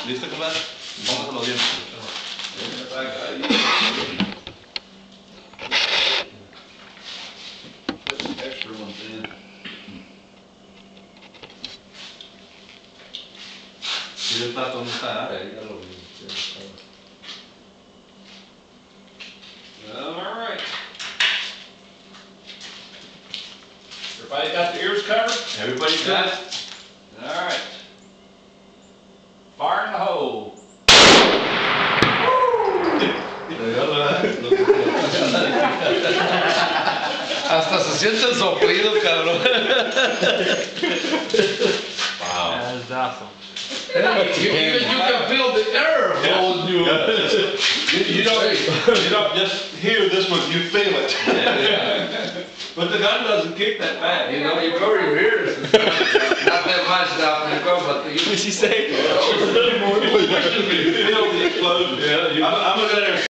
¿Listo, compadre? Vamos a los dientes. Put some extra ones in. ¿Y el plato dónde está? Ya lo vi. All right. Everybody got the ears covered? Everybody got it? All right. Fire in the hole. Hasta se siente el soplido, cabrón. Wow. That's awesome. You can feel the air holding you. You don't just hear this one, you feel it. But the gun doesn't kick that bad. You know, you cover your ears. Not that much now when you go, but you. What'd she say? You feel the explosion. I'm looking at